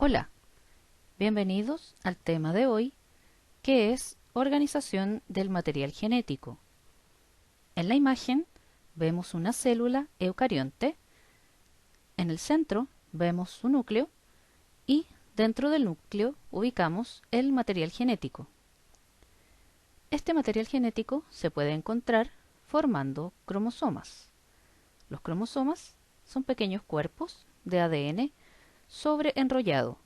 Hola, bienvenidos al tema de hoy, que es organización del material genético. En la imagen vemos una célula eucarionte, en el centro vemos su núcleo y dentro del núcleo ubicamos el material genético. Este material genético se puede encontrar formando cromosomas. Los cromosomas son pequeños cuerpos de ADN sobreenrollado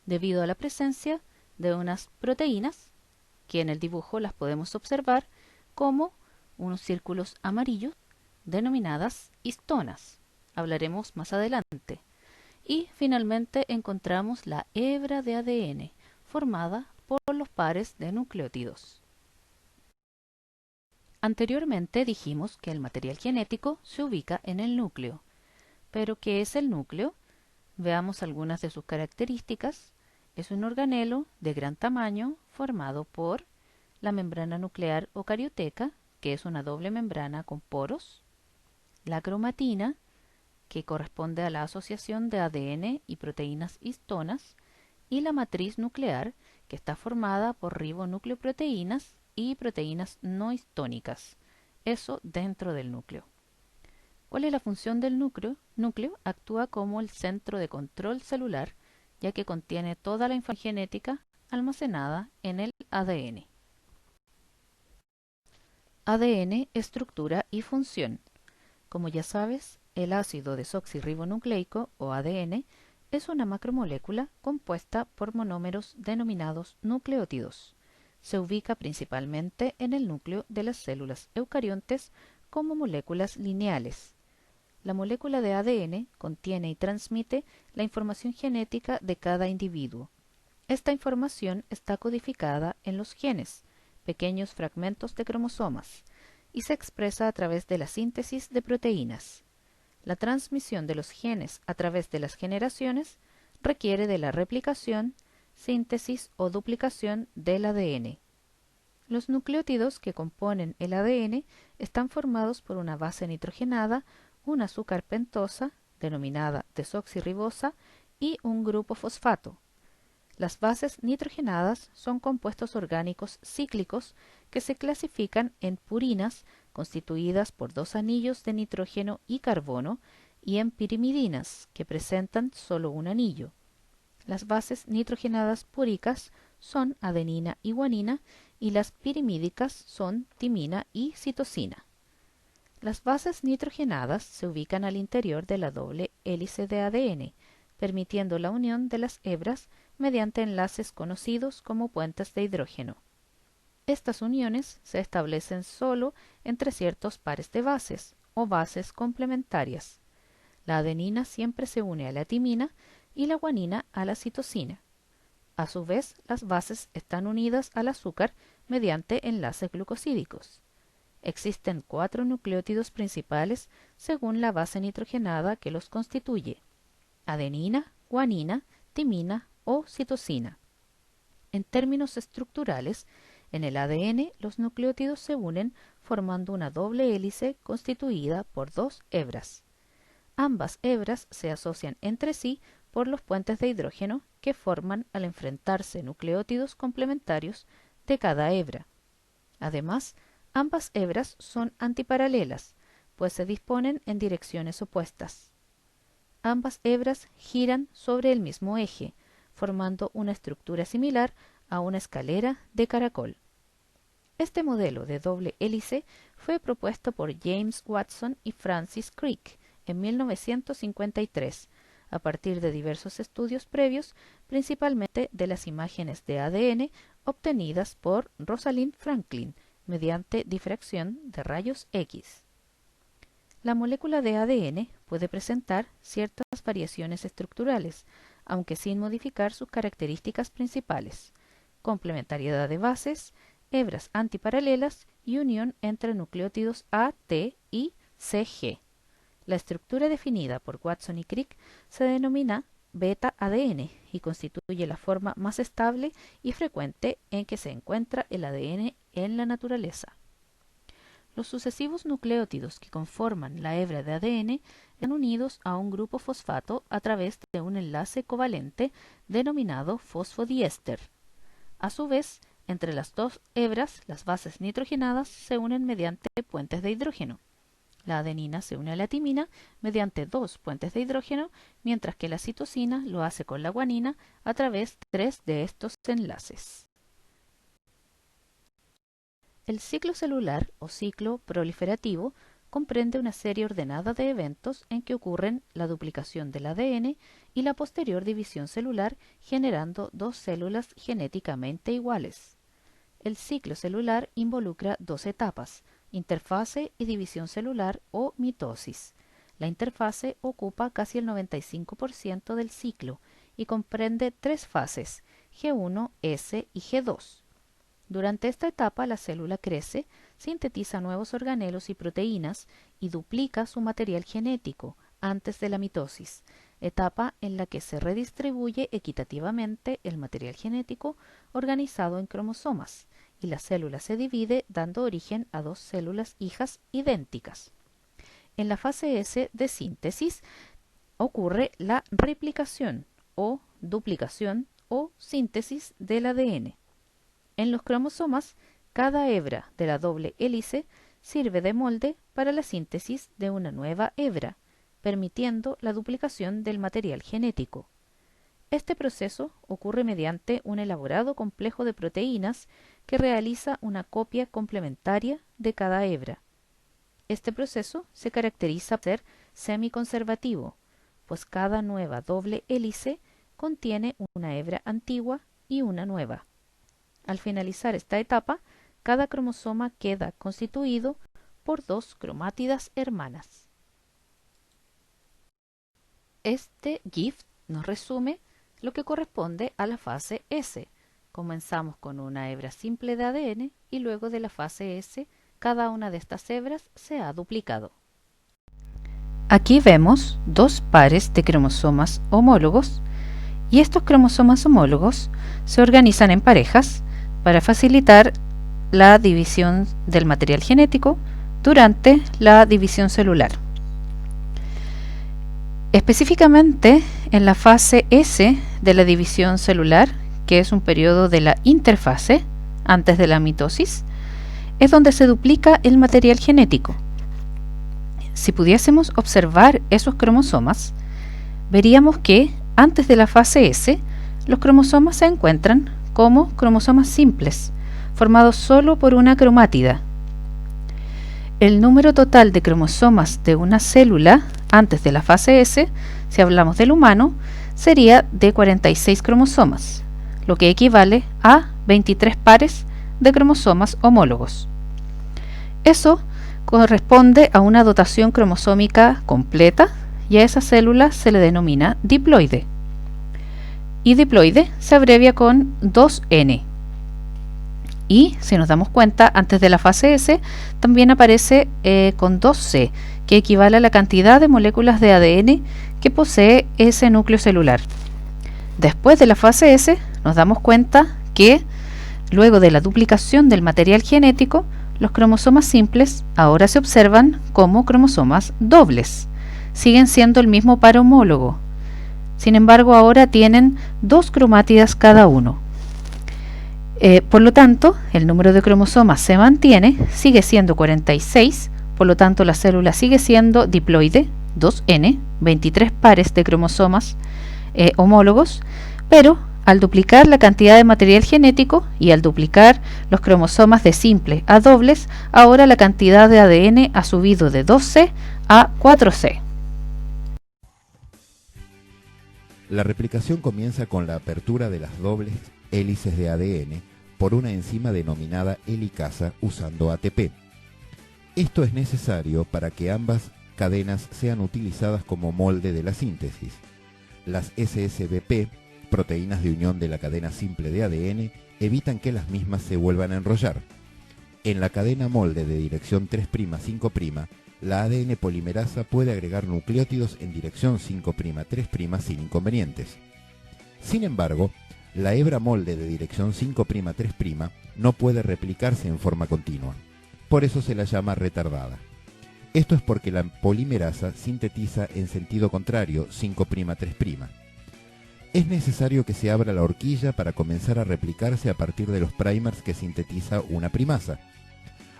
debido a la presencia de unas proteínas que en el dibujo las podemos observar como unos círculos amarillos denominadas histonas. Hablaremos más adelante. Y finalmente encontramos la hebra de ADN formada por los pares de nucleótidos. Anteriormente dijimos que el material genético se ubica en el núcleo. ¿Pero qué es el núcleo? Veamos algunas de sus características. Es un organelo de gran tamaño formado por la membrana nuclear o carioteca, que es una doble membrana con poros, la cromatina, que corresponde a la asociación de ADN y proteínas histonas, y la matriz nuclear, que está formada por ribonucleoproteínas y proteínas no histónicas. Eso dentro del núcleo. ¿Cuál es la función del núcleo? Núcleo actúa como el centro de control celular, ya que contiene toda la información genética almacenada en el ADN. ADN, estructura y función. Como ya sabes, el ácido desoxirribonucleico o ADN es una macromolécula compuesta por monómeros denominados nucleótidos. Se ubica principalmente en el núcleo de las células eucariontes como moléculas lineales. La molécula de ADN contiene y transmite la información genética de cada individuo. Esta información está codificada en los genes, pequeños fragmentos de cromosomas, y se expresa a través de la síntesis de proteínas. La transmisión de los genes a través de las generaciones requiere de la replicación, síntesis o duplicación del ADN. Los nucleótidos que componen el ADN están formados por una base nitrogenada, un azúcar pentosa, denominada desoxirribosa, y un grupo fosfato. Las bases nitrogenadas son compuestos orgánicos cíclicos que se clasifican en purinas, constituidas por dos anillos de nitrógeno y carbono, y en pirimidinas, que presentan solo un anillo. Las bases nitrogenadas púricas son adenina y guanina, y las pirimídicas son timina y citosina. Las bases nitrogenadas se ubican al interior de la doble hélice de ADN, permitiendo la unión de las hebras mediante enlaces conocidos como puentes de hidrógeno. Estas uniones se establecen solo entre ciertos pares de bases o bases complementarias. La adenina siempre se une a la timina y la guanina a la citosina. A su vez, las bases están unidas al azúcar mediante enlaces glucosídicos. Existen 4 nucleótidos principales según la base nitrogenada que los constituye: adenina, guanina, timina o citosina. En términos estructurales, en el ADN los nucleótidos se unen formando una doble hélice constituida por dos hebras. Ambas hebras se asocian entre sí por los puentes de hidrógeno que forman al enfrentarse nucleótidos complementarios de cada hebra. Además, ambas hebras son antiparalelas, pues se disponen en direcciones opuestas. Ambas hebras giran sobre el mismo eje, formando una estructura similar a una escalera de caracol. Este modelo de doble hélice fue propuesto por James Watson y Francis Crick en 1953, a partir de diversos estudios previos, principalmente de las imágenes de ADN obtenidas por Rosalind Franklin mediante difracción de rayos X. La molécula de ADN puede presentar ciertas variaciones estructurales, aunque sin modificar sus características principales: complementariedad de bases, hebras antiparalelas y unión entre nucleótidos A, T y CG. La estructura definida por Watson y Crick se denomina beta-ADN y constituye la forma más estable y frecuente en que se encuentra el ADN en la naturaleza. los sucesivos nucleótidos que conforman la hebra de ADN están unidos a un grupo fosfato a través de un enlace covalente denominado fosfodiéster. A su vez, entre las dos hebras, las bases nitrogenadas se unen mediante puentes de hidrógeno. La adenina se une a la timina mediante dos puentes de hidrógeno, mientras que la citosina lo hace con la guanina a través de tres de estos enlaces. El ciclo celular o ciclo proliferativo comprende una serie ordenada de eventos en que ocurren la duplicación del ADN y la posterior división celular, generando dos células genéticamente iguales. El ciclo celular involucra dos etapas: interfase y división celular o mitosis. La interfase ocupa casi el 95% del ciclo y comprende tres fases: G1, S y G2. Durante esta etapa la célula crece, sintetiza nuevos organelos y proteínas y duplica su material genético antes de la mitosis, etapa en la que se redistribuye equitativamente el material genético organizado en cromosomas, y la célula se divide dando origen a dos células hijas idénticas. En la fase S de síntesis ocurre la replicación o duplicación o síntesis del ADN. En los cromosomas, cada hebra de la doble hélice sirve de molde para la síntesis de una nueva hebra, permitiendo la duplicación del material genético. Este proceso ocurre mediante un elaborado complejo de proteínas que realiza una copia complementaria de cada hebra. Este proceso se caracteriza por ser semiconservativo, pues cada nueva doble hélice contiene una hebra antigua y una nueva. Al finalizar esta etapa, cada cromosoma queda constituido por dos cromátidas hermanas. Este GIF nos resume lo que corresponde a la fase S. Comenzamos con una hebra simple de ADN y luego de la fase S, cada una de estas hebras se ha duplicado. Aquí vemos dos pares de cromosomas homólogos y estos cromosomas homólogos se organizan en parejas para facilitar la división del material genético durante la división celular. Específicamente en la fase S de la división celular, que es un periodo de la interfase antes de la mitosis, es donde se duplica el material genético. Si pudiésemos observar esos cromosomas, veríamos que antes de la fase S, los cromosomas se encuentran como cromosomas simples, formados solo por una cromátida. El número total de cromosomas de una célula antes de la fase S, si hablamos del humano, sería de 46 cromosomas, lo que equivale a 23 pares de cromosomas homólogos. Eso corresponde a una dotación cromosómica completa y a esa célula se le denomina diploide. Y diploide se abrevia con 2N. Y si nos damos cuenta, antes de la fase S también aparece con 2C, que equivale a la cantidad de moléculas de ADN que posee ese núcleo celular. Después de la fase S nos damos cuenta que luego de la duplicación del material genético, los cromosomas simples ahora se observan como cromosomas dobles. Siguen siendo el mismo par homólogo. Sin embargo, ahora tienen dos cromátidas cada uno. Por lo tanto, el número de cromosomas se mantiene, sigue siendo 46, por lo tanto la célula sigue siendo diploide, 2N, 23 pares de cromosomas homólogos, pero al duplicar la cantidad de material genético y al duplicar los cromosomas de simple a dobles, ahora la cantidad de ADN ha subido de 2C a 4C. La replicación comienza con la apertura de las dobles hélices de ADN por una enzima denominada helicasa usando ATP. Esto es necesario para que ambas cadenas sean utilizadas como molde de la síntesis. Las SSBP, proteínas de unión de la cadena simple de ADN, evitan que las mismas se vuelvan a enrollar. En la cadena molde de dirección 3'-5', la ADN polimerasa puede agregar nucleótidos en dirección 5'-3' sin inconvenientes. Sin embargo, la hebra molde de dirección 5'-3' no puede replicarse en forma continua. Por eso se la llama retardada. Esto es porque la polimerasa sintetiza en sentido contrario, 5'3'. Es necesario que se abra la horquilla para comenzar a replicarse a partir de los primers que sintetiza una primasa.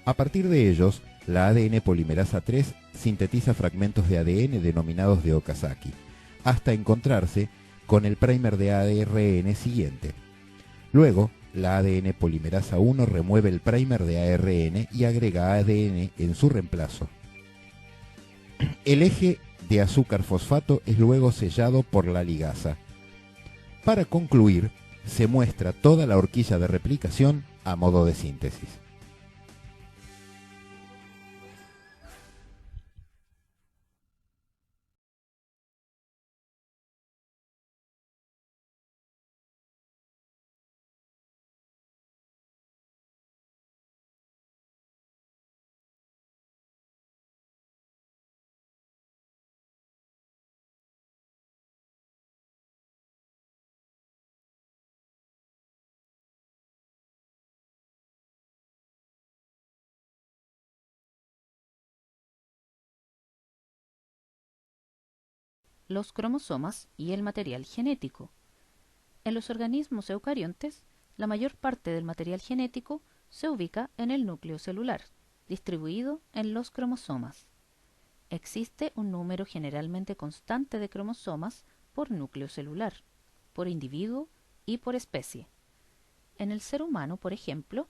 A partir de ellos, la ADN polimerasa 3 sintetiza fragmentos de ADN denominados de Okazaki, hasta encontrarse con el primer de ARN siguiente. Luego, la ADN polimerasa 1 remueve el primer de ARN y agrega ADN en su reemplazo. El eje de azúcar fosfato es luego sellado por la ligasa. Para concluir, se muestra toda la horquilla de replicación a modo de síntesis. Los cromosomas y el material genético. En los organismos eucariontes, la mayor parte del material genético se ubica en el núcleo celular, distribuido en los cromosomas. Existe un número generalmente constante de cromosomas por núcleo celular, por individuo y por especie. En el ser humano, por ejemplo,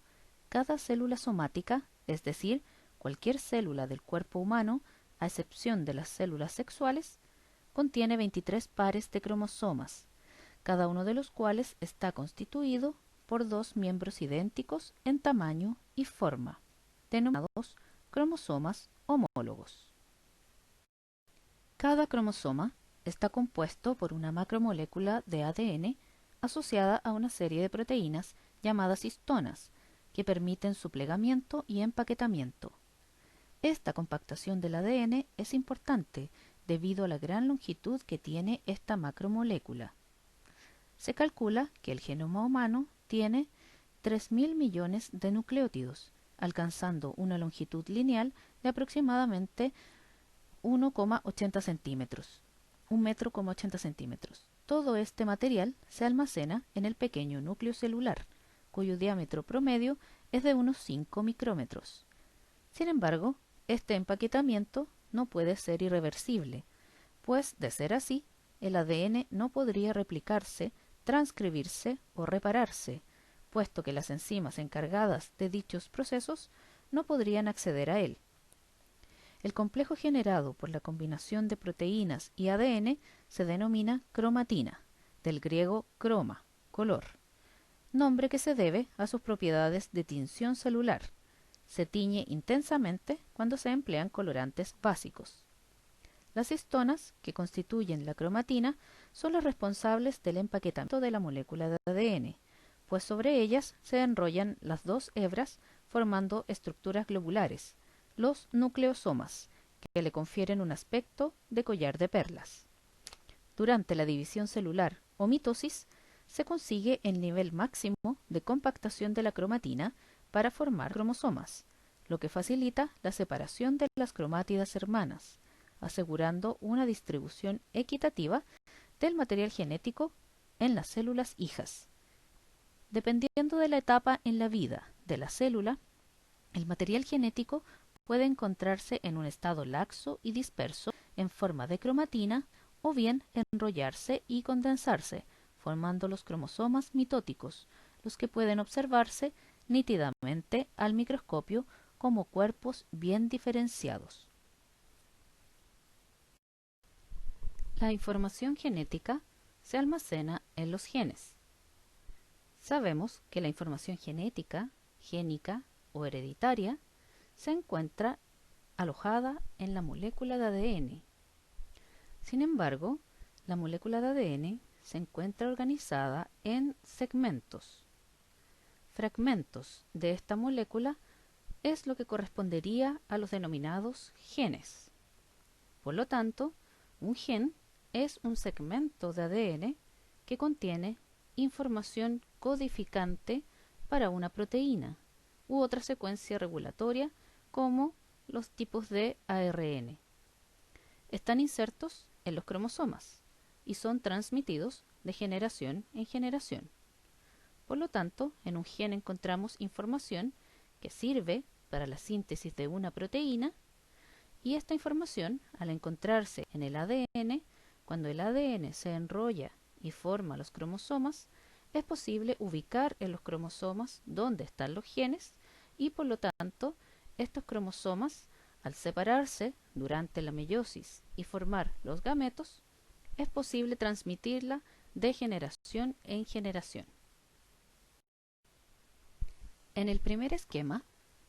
cada célula somática, es decir, cualquier célula del cuerpo humano, a excepción de las células sexuales, contiene 23 pares de cromosomas, cada uno de los cuales está constituido por dos miembros idénticos en tamaño y forma, denominados cromosomas homólogos. Cada cromosoma está compuesto por una macromolécula de ADN asociada a una serie de proteínas llamadas histonas, que permiten su plegamiento y empaquetamiento. Esta compactación del ADN es importante debido a la gran longitud que tiene esta macromolécula. Se calcula que el genoma humano tiene 3.000 millones de nucleótidos, alcanzando una longitud lineal de aproximadamente 1,80 centímetros, 1,80 centímetros. Todo este material se almacena en el pequeño núcleo celular, cuyo diámetro promedio es de unos 5 micrómetros. Sin embargo, este empaquetamiento no puede ser irreversible, pues, de ser así, el ADN no podría replicarse, transcribirse o repararse, puesto que las enzimas encargadas de dichos procesos no podrían acceder a él. El complejo generado por la combinación de proteínas y ADN se denomina cromatina, del griego croma, color, nombre que se debe a sus propiedades de tinción celular. Se tiñe intensamente cuando se emplean colorantes básicos. Las histonas, que constituyen la cromatina, son las responsables del empaquetamiento de la molécula de ADN, pues sobre ellas se enrollan las dos hebras formando estructuras globulares, los nucleosomas, que le confieren un aspecto de collar de perlas. Durante la división celular o mitosis, se consigue el nivel máximo de compactación de la cromatina para formar cromosomas, lo que facilita la separación de las cromátidas hermanas, asegurando una distribución equitativa del material genético en las células hijas. Dependiendo de la etapa en la vida de la célula, el material genético puede encontrarse en un estado laxo y disperso en forma de cromatina o bien enrollarse y condensarse, formando los cromosomas mitóticos, los que pueden observarse nítidamente al microscopio como cuerpos bien diferenciados. La información genética se almacena en los genes. Sabemos que la información genética, génica o hereditaria se encuentra alojada en la molécula de ADN. Sin embargo, la molécula de ADN se encuentra organizada en segmentos. Fragmentos de esta molécula es lo que correspondería a los denominados genes. Por lo tanto, un gen es un segmento de ADN que contiene información codificante para una proteína u otra secuencia regulatoria como los tipos de ARN. Están insertos en los cromosomas y son transmitidos de generación en generación. Por lo tanto, en un gen encontramos información que sirve para la síntesis de una proteína, y esta información, al encontrarse en el ADN, cuando el ADN se enrolla y forma los cromosomas, es posible ubicar en los cromosomas dónde están los genes y, por lo tanto, estos cromosomas, al separarse durante la meiosis y formar los gametos, es posible transmitirla de generación en generación. En el primer esquema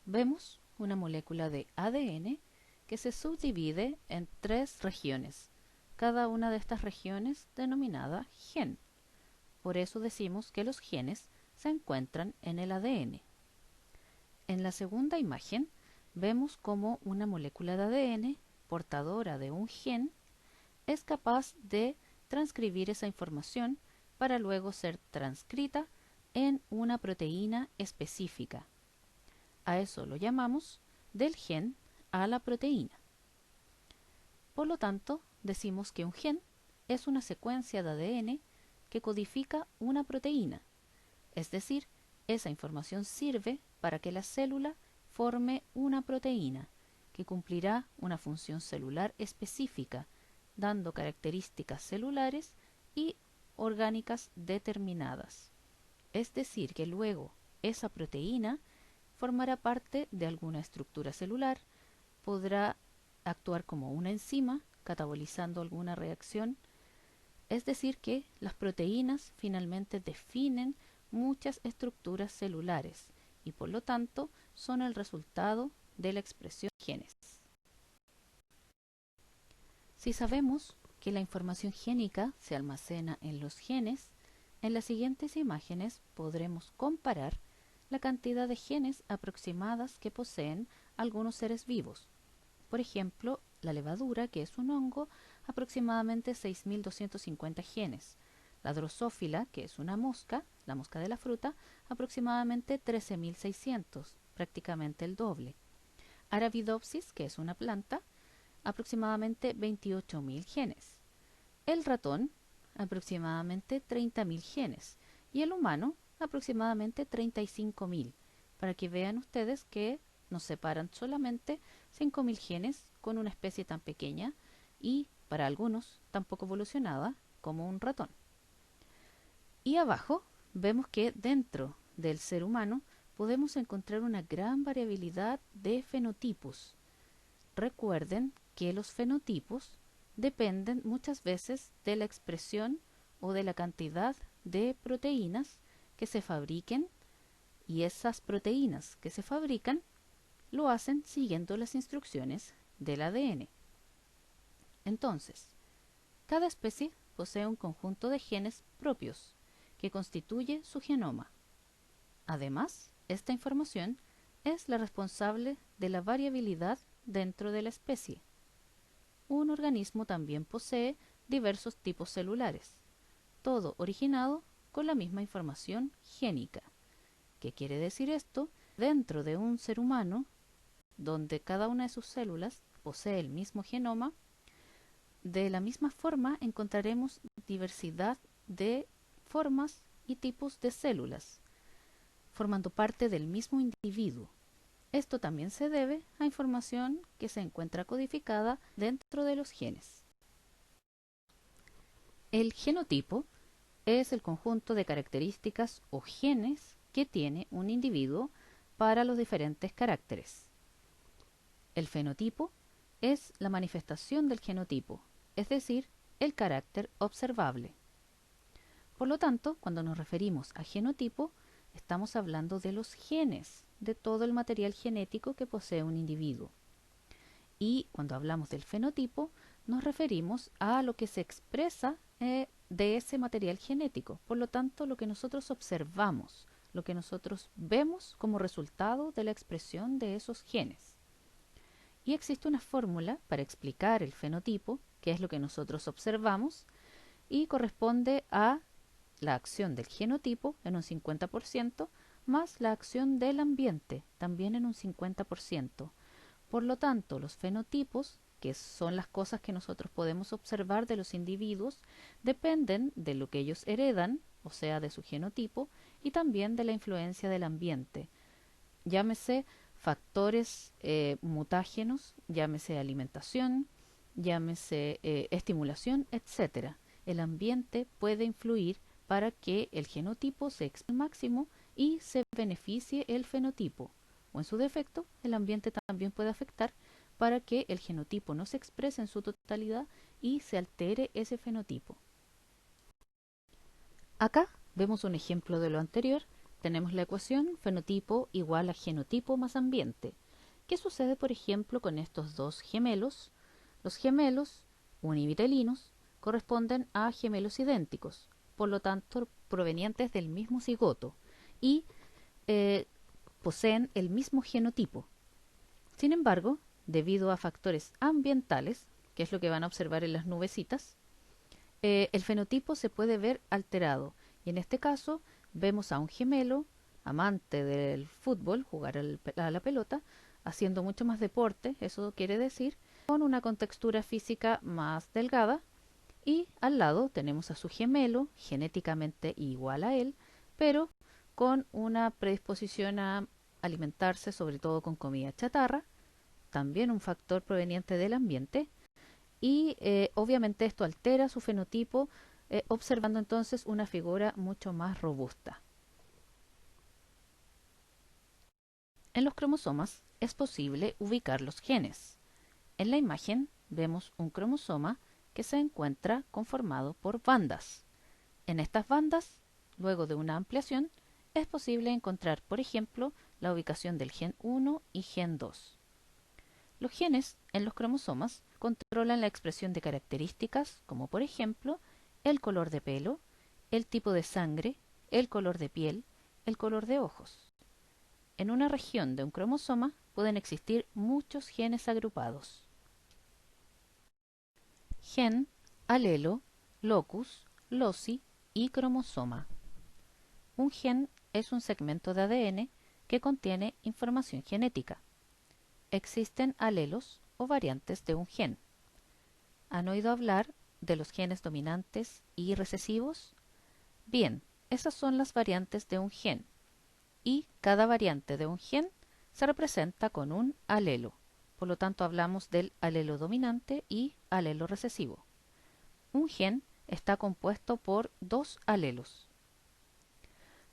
vemos una molécula de ADN que se subdivide en 3 regiones, cada una de estas regiones denominada gen. Por eso decimos que los genes se encuentran en el ADN. En la segunda imagen vemos cómo una molécula de ADN portadora de un gen es capaz de transcribir esa información para luego ser transcrita en una proteína específica. A eso lo llamamos del gen a la proteína. Por lo tanto, decimos que un gen es una secuencia de ADN que codifica una proteína, es decir, esa información sirve para que la célula forme una proteína que cumplirá una función celular específica, dando características celulares y orgánicas determinadas. Es decir, que luego esa proteína formará parte de alguna estructura celular, podrá actuar como una enzima, catabolizando alguna reacción. Es decir, que las proteínas finalmente definen muchas estructuras celulares y por lo tanto son el resultado de la expresión de genes. Si sabemos que la información génica se almacena en los genes, en las siguientes imágenes podremos comparar la cantidad de genes aproximadas que poseen algunos seres vivos. Por ejemplo, la levadura, que es un hongo, aproximadamente 6.250 genes. La drosófila, que es una mosca, la mosca de la fruta, aproximadamente 13.600, prácticamente el doble. Arabidopsis, que es una planta, aproximadamente 28.000 genes. El ratón, aproximadamente 30.000 genes. Y el humano, aproximadamente 35.000, para que vean ustedes que nos separan solamente 5.000 genes con una especie tan pequeña y, para algunos, tan poco evolucionada como un ratón. Y abajo vemos que dentro del ser humano podemos encontrar una gran variabilidad de fenotipos. Recuerden que los fenotipos dependen muchas veces de la expresión o de la cantidad de proteínas que se fabriquen, y esas proteínas que se fabrican lo hacen siguiendo las instrucciones del ADN. Entonces, cada especie posee un conjunto de genes propios que constituye su genoma. Además, esta información es la responsable de la variabilidad dentro de la especie. Un organismo también posee diversos tipos celulares, todo originado con la misma información génica. ¿Qué quiere decir esto? Dentro de un ser humano, donde cada una de sus células posee el mismo genoma, de la misma forma encontraremos diversidad de formas y tipos de células, formando parte del mismo individuo. Esto también se debe a información que se encuentra codificada dentro de los genes. El genotipo es el conjunto de características o genes que tiene un individuo para los diferentes caracteres. El fenotipo es la manifestación del genotipo, es decir, el carácter observable. Por lo tanto, cuando nos referimos a genotipo, estamos hablando de los genes, de todo el material genético que posee un individuo. Y cuando hablamos del fenotipo, nos referimos a lo que se expresa de ese material genético. Por lo tanto, lo que nosotros observamos, lo que nosotros vemos como resultado de la expresión de esos genes. Y existe una fórmula para explicar el fenotipo, que es lo que nosotros observamos, y corresponde a la acción del genotipo en un 50% más la acción del ambiente, también en un 50%, Por lo tanto, los fenotipos, que son las cosas que nosotros podemos observar de los individuos, dependen de lo que ellos heredan, o sea, de su genotipo, y también de la influencia del ambiente. Llámese factores mutágenos, llámese alimentación, llámese estimulación, etcétera. El ambiente puede influir para que el genotipo se exprese al máximo y se beneficie el fenotipo. O en su defecto, el ambiente también puede afectar para que el genotipo no se exprese en su totalidad y se altere ese fenotipo. Acá vemos un ejemplo de lo anterior. Tenemos la ecuación fenotipo igual a genotipo más ambiente. ¿Qué sucede, por ejemplo, con estos dos gemelos? Los gemelos univitelinos corresponden a gemelos idénticos, por lo tanto provenientes del mismo cigoto y poseen el mismo genotipo. Sin embargo, debido a factores ambientales, que es lo que van a observar en las nubecitas, el fenotipo se puede ver alterado. Y en este caso vemos a un gemelo, amante del fútbol, jugar a la pelota, haciendo mucho más deporte, eso quiere decir, con una contextura física más delgada. Y al lado tenemos a su gemelo, genéticamente igual a él, pero con una predisposición a alimentarse sobre todo con comida chatarra, también un factor proveniente del ambiente, y obviamente esto altera su fenotipo, observando entonces una figura mucho más robusta. En los cromosomas es posible ubicar los genes. En la imagen vemos un cromosoma que se encuentra conformado por bandas. En estas bandas, luego de una ampliación, es posible encontrar, por ejemplo, la ubicación del gen 1 y gen 2. Los genes en los cromosomas controlan la expresión de características como, por ejemplo, el color de pelo, el tipo de sangre, el color de piel, el color de ojos. En una región de un cromosoma pueden existir muchos genes agrupados. Gen, alelo, locus, loci y cromosoma. Un gen es un segmento de ADN que contiene información genética. Existen alelos o variantes de un gen. ¿Han oído hablar de los genes dominantes y recesivos? Bien, esas son las variantes de un gen, y cada variante de un gen se representa con un alelo. Por lo tanto, hablamos del alelo dominante y alelo recesivo. Un gen está compuesto por dos alelos.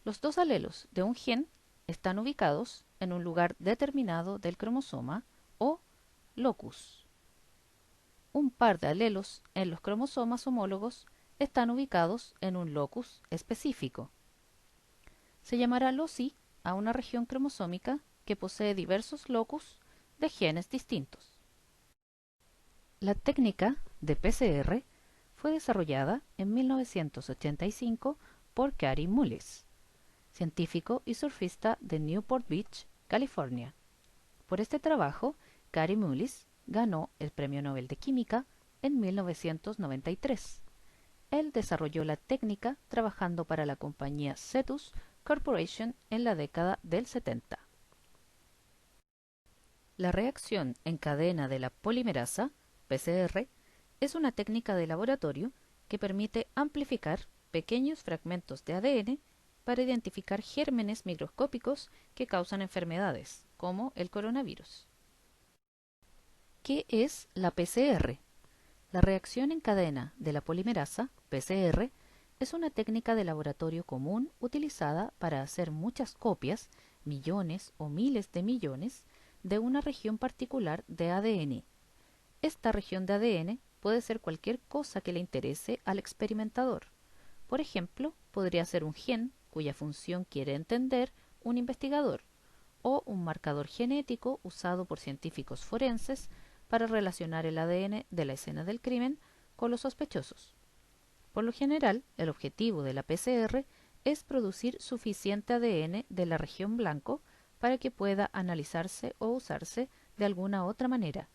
Los dos alelos de un gen están ubicados en un lugar determinado del cromosoma o locus. Un par de alelos en los cromosomas homólogos están ubicados en un locus específico. Se llamará loci a una región cromosómica que posee diversos locus de genes distintos. La técnica de PCR fue desarrollada en 1985 por Kary Mullis, científico y surfista de Newport Beach, California. Por este trabajo, Kary Mullis ganó el Premio Nobel de Química en 1993. Él desarrolló la técnica trabajando para la compañía Cetus Corporation en la década del 70. La reacción en cadena de la polimerasa, PCR, es una técnica de laboratorio que permite amplificar pequeños fragmentos de ADN para identificar gérmenes microscópicos que causan enfermedades, como el coronavirus. ¿Qué es la PCR? La reacción en cadena de la polimerasa, PCR, es una técnica de laboratorio común utilizada para hacer muchas copias, millones o miles de millones, de una región particular de ADN. Esta región de ADN puede ser cualquier cosa que le interese al experimentador. Por ejemplo, podría ser un gen cuya función quiere entender un investigador, o un marcador genético usado por científicos forenses para relacionar el ADN de la escena del crimen con los sospechosos. Por lo general, el objetivo de la PCR es producir suficiente ADN de la región blanco para que pueda analizarse o usarse de alguna otra manera.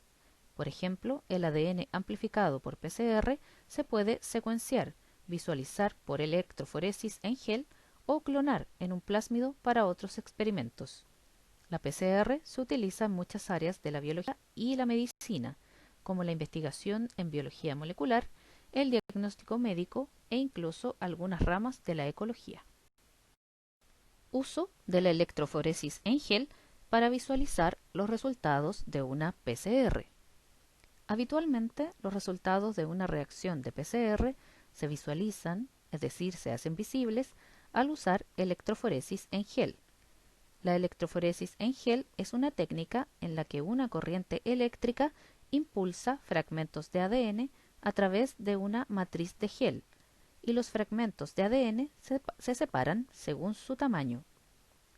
Por ejemplo, el ADN amplificado por PCR se puede secuenciar, visualizar por electroforesis en gel o clonar en un plásmido para otros experimentos. La PCR se utiliza en muchas áreas de la biología y la medicina, como la investigación en biología molecular, el diagnóstico médico e incluso algunas ramas de la ecología. Uso de la electroforesis en gel para visualizar los resultados de una PCR. Habitualmente, los resultados de una reacción de PCR se visualizan, es decir, se hacen visibles, al usar electroforesis en gel. La electroforesis en gel es una técnica en la que una corriente eléctrica impulsa fragmentos de ADN a través de una matriz de gel, y los fragmentos de ADN se separan según su tamaño.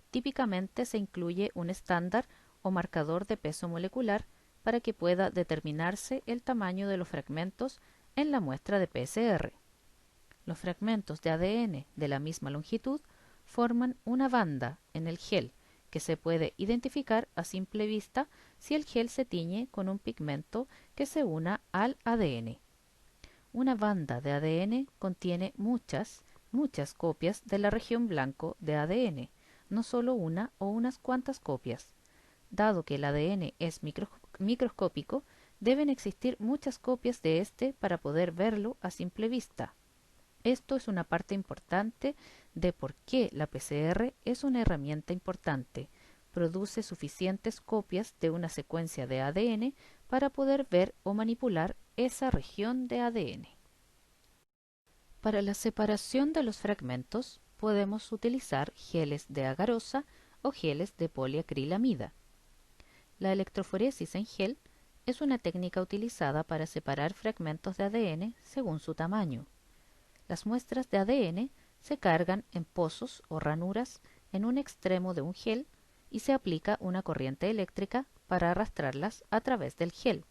Típicamente se incluye un estándar o marcador de peso molecular para que pueda determinarse el tamaño de los fragmentos en la muestra de PCR. Los fragmentos de ADN de la misma longitud forman una banda en el gel que se puede identificar a simple vista si el gel se tiñe con un pigmento que se una al ADN. Una banda de ADN contiene muchas copias de la región blanco de ADN, no solo una o unas cuantas copias. Dado que el ADN es microscópico, deben existir muchas copias de este para poder verlo a simple vista. Esto es una parte importante de por qué la PCR es una herramienta importante. Produce suficientes copias de una secuencia de ADN para poder ver o manipular esa región de ADN. Para la separación de los fragmentos podemos utilizar geles de agarosa o geles de poliacrilamida. La electroforesis en gel es una técnica utilizada para separar fragmentos de ADN según su tamaño. Las muestras de ADN se cargan en pozos o ranuras en un extremo de un gel y se aplica una corriente eléctrica para arrastrarlas a través del gel.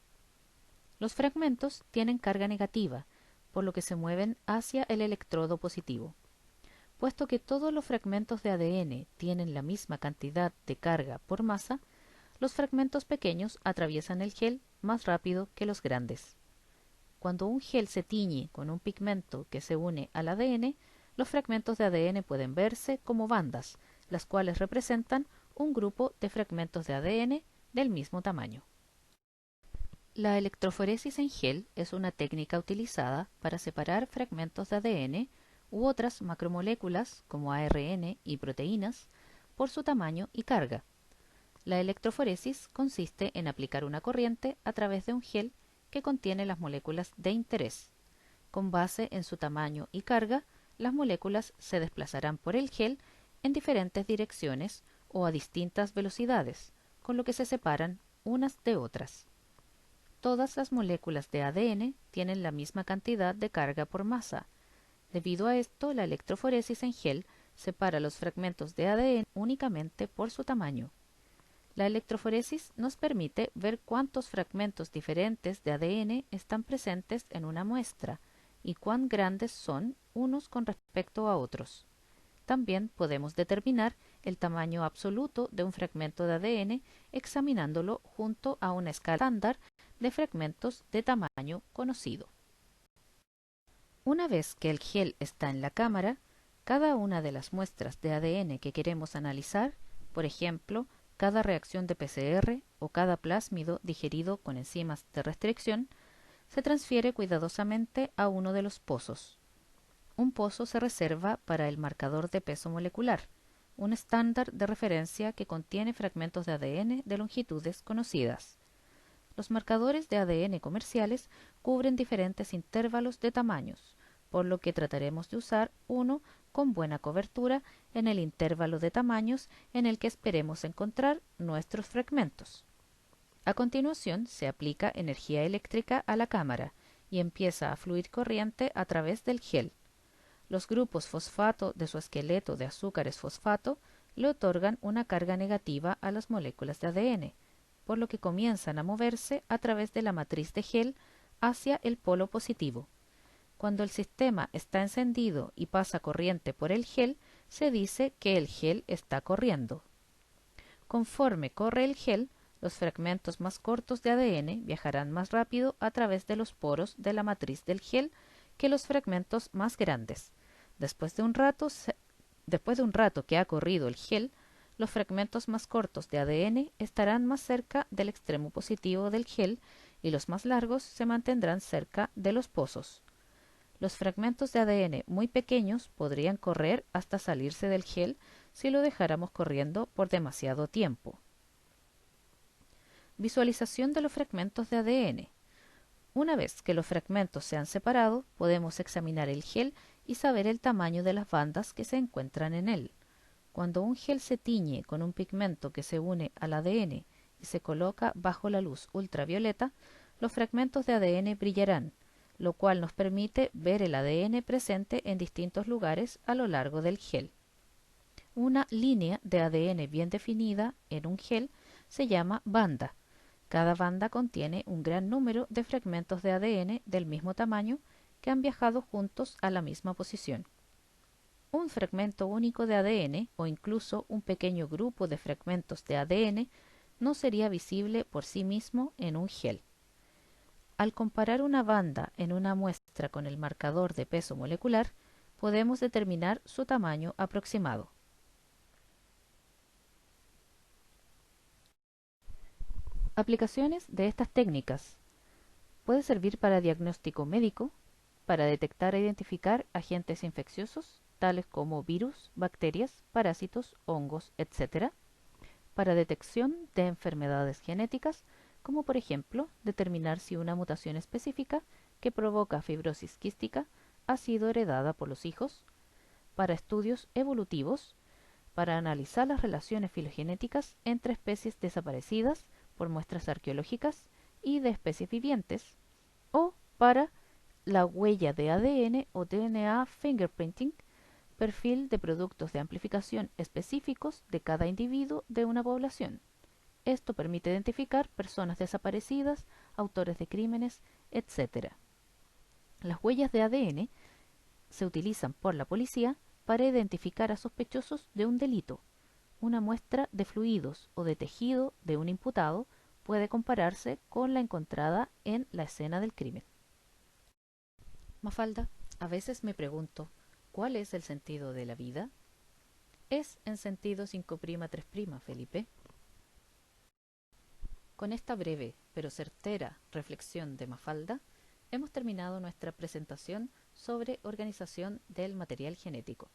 Los fragmentos tienen carga negativa, por lo que se mueven hacia el electrodo positivo. Puesto que todos los fragmentos de ADN tienen la misma cantidad de carga por masa, los fragmentos pequeños atraviesan el gel más rápido que los grandes. Cuando un gel se tiñe con un pigmento que se une al ADN, los fragmentos de ADN pueden verse como bandas, las cuales representan un grupo de fragmentos de ADN del mismo tamaño. La electroforesis en gel es una técnica utilizada para separar fragmentos de ADN u otras macromoléculas como ARN y proteínas por su tamaño y carga. La electroforesis consiste en aplicar una corriente a través de un gel que contiene las moléculas de interés. Con base en su tamaño y carga, las moléculas se desplazarán por el gel en diferentes direcciones o a distintas velocidades, con lo que se separan unas de otras. Todas las moléculas de ADN tienen la misma cantidad de carga por masa. Debido a esto, la electroforesis en gel separa los fragmentos de ADN únicamente por su tamaño. La electroforesis nos permite ver cuántos fragmentos diferentes de ADN están presentes en una muestra y cuán grandes son unos con respecto a otros. También podemos determinar el tamaño absoluto de un fragmento de ADN examinándolo junto a una escala estándar de fragmentos de tamaño conocido. Una vez que el gel está en la cámara, cada una de las muestras de ADN que queremos analizar, por ejemplo, cada reacción de PCR o cada plásmido digerido con enzimas de restricción, se transfiere cuidadosamente a uno de los pozos. Un pozo se reserva para el marcador de peso molecular, un estándar de referencia que contiene fragmentos de ADN de longitudes conocidas. Los marcadores de ADN comerciales cubren diferentes intervalos de tamaños, por lo que trataremos de usar uno con buena cobertura en el intervalo de tamaños en el que esperemos encontrar nuestros fragmentos. A continuación se aplica energía eléctrica a la cámara y empieza a fluir corriente a través del gel. Los grupos fosfato de su esqueleto de azúcares fosfato le otorgan una carga negativa a las moléculas de ADN, por lo que comienzan a moverse a través de la matriz de gel hacia el polo positivo. Cuando el sistema está encendido y pasa corriente por el gel, se dice que el gel está corriendo. Conforme corre el gel, los fragmentos más cortos de ADN viajarán más rápido a través de los poros de la matriz del gel que los fragmentos más grandes. Después de un rato que ha corrido el gel, los fragmentos más cortos de ADN estarán más cerca del extremo positivo del gel y los más largos se mantendrán cerca de los pozos. Los fragmentos de ADN muy pequeños podrían correr hasta salirse del gel si lo dejáramos corriendo por demasiado tiempo. Visualización de los fragmentos de ADN. Una vez que los fragmentos se han separado, podemos examinar el gel y saber el tamaño de las bandas que se encuentran en él. Cuando un gel se tiñe con un pigmento que se une al ADN y se coloca bajo la luz ultravioleta, los fragmentos de ADN brillarán, lo cual nos permite ver el ADN presente en distintos lugares a lo largo del gel. Una línea de ADN bien definida en un gel se llama banda. Cada banda contiene un gran número de fragmentos de ADN del mismo tamaño que han viajado juntos a la misma posición. Un fragmento único de ADN o incluso un pequeño grupo de fragmentos de ADN no sería visible por sí mismo en un gel. Al comparar una banda en una muestra con el marcador de peso molecular, podemos determinar su tamaño aproximado. Aplicaciones de estas técnicas. Puede servir para diagnóstico médico, para detectar e identificar agentes infecciosos, tales como virus, bacterias, parásitos, hongos, etc. Para detección de enfermedades genéticas, como por ejemplo determinar si una mutación específica que provoca fibrosis quística ha sido heredada por los hijos. Para estudios evolutivos, para analizar las relaciones filogenéticas entre especies desaparecidas por muestras arqueológicas y de especies vivientes, o para la huella de ADN o DNA fingerprinting, perfil de productos de amplificación específicos de cada individuo de una población. Esto permite identificar personas desaparecidas, autores de crímenes, etc. Las huellas de ADN se utilizan por la policía para identificar a sospechosos de un delito. Una muestra de fluidos o de tejido de un imputado puede compararse con la encontrada en la escena del crimen. Mafalda, a veces me pregunto, ¿cuál es el sentido de la vida? Es en sentido 5'3', Felipe. Con esta breve pero certera reflexión de Mafalda, hemos terminado nuestra presentación sobre organización del material genético.